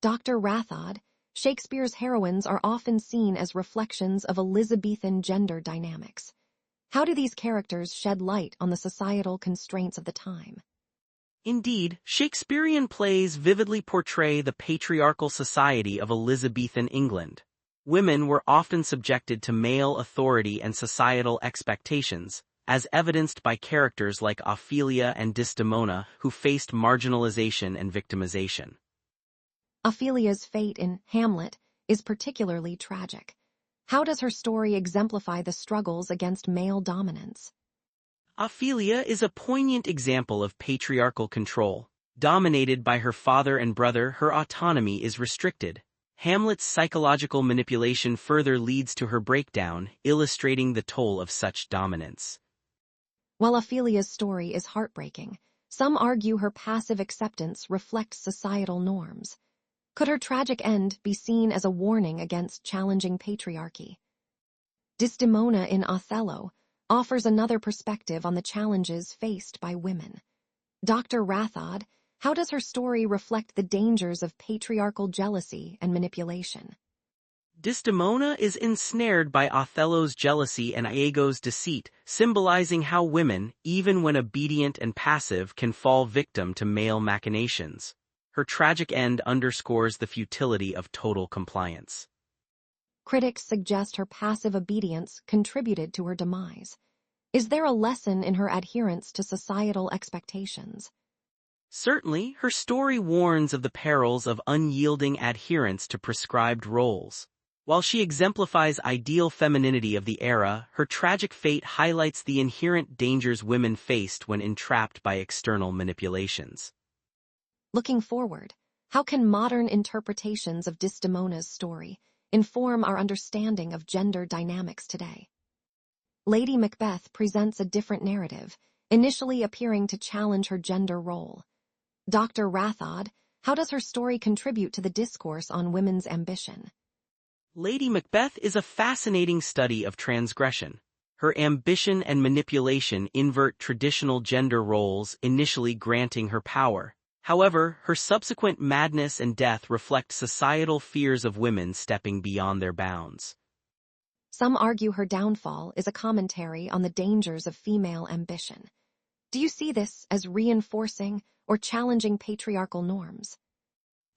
Dr. Rathod, Shakespeare's heroines are often seen as reflections of Elizabethan gender dynamics. How do these characters shed light on the societal constraints of the time? Indeed, Shakespearean plays vividly portray the patriarchal society of Elizabethan England. Women were often subjected to male authority and societal expectations, as evidenced by characters like Ophelia and Desdemona who faced marginalization and victimization. Ophelia's fate in Hamlet is particularly tragic. How does her story exemplify the struggles against male dominance? Ophelia is a poignant example of patriarchal control. Dominated by her father and brother, her autonomy is restricted. Hamlet's psychological manipulation further leads to her breakdown, illustrating the toll of such dominance. While Ophelia's story is heartbreaking, some argue her passive acceptance reflects societal norms. Could her tragic end be seen as a warning against challenging patriarchy? Desdemona in Othello offers another perspective on the challenges faced by women. Dr. Rathod, how does her story reflect the dangers of patriarchal jealousy and manipulation? Desdemona is ensnared by Othello's jealousy and Iago's deceit, symbolizing how women, even when obedient and passive, can fall victim to male machinations. Her tragic end underscores the futility of total compliance. Critics suggest her passive obedience contributed to her demise. Is there a lesson in her adherence to societal expectations? Certainly, her story warns of the perils of unyielding adherence to prescribed roles. While she exemplifies ideal femininity of the era, her tragic fate highlights the inherent dangers women faced when entrapped by external manipulations. Looking forward, how can modern interpretations of Desdemona's story inform our understanding of gender dynamics today? Lady Macbeth presents a different narrative, initially appearing to challenge her gender role. Dr. Rathod, how does her story contribute to the discourse on women's ambition? Lady Macbeth is a fascinating study of transgression. Her ambition and manipulation invert traditional gender roles, initially granting her power. However, her subsequent madness and death reflect societal fears of women stepping beyond their bounds. Some argue her downfall is a commentary on the dangers of female ambition. Do you see this as reinforcing or challenging patriarchal norms?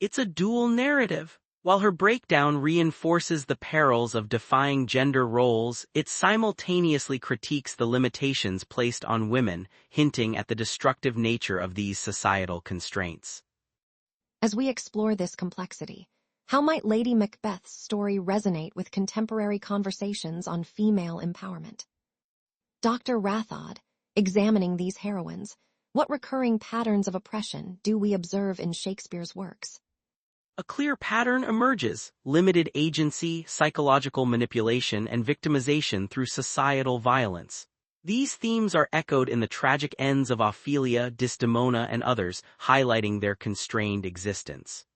It's a dual narrative. While her breakdown reinforces the perils of defying gender roles, it simultaneously critiques the limitations placed on women, hinting at the destructive nature of these societal constraints. As we explore this complexity, how might Lady Macbeth's story resonate with contemporary conversations on female empowerment? Dr. Rathod, examining these heroines, what recurring patterns of oppression do we observe in Shakespeare's works? A clear pattern emerges: limited agency, psychological manipulation, and victimization through societal violence. These themes are echoed in the tragic ends of Ophelia, Desdemona, and others, highlighting their constrained existence.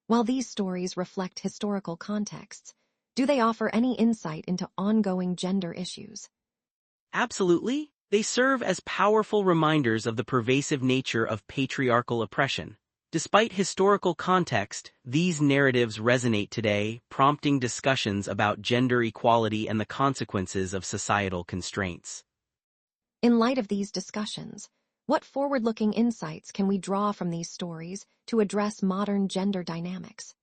While these stories reflect historical contexts, do they offer any insight into ongoing gender issues? Absolutely. They serve as powerful reminders of the pervasive nature of patriarchal oppression. Despite historical context, these narratives resonate today, prompting discussions about gender equality and the consequences of societal constraints. In light of these discussions, what forward-looking insights can we draw from these stories to address modern gender dynamics?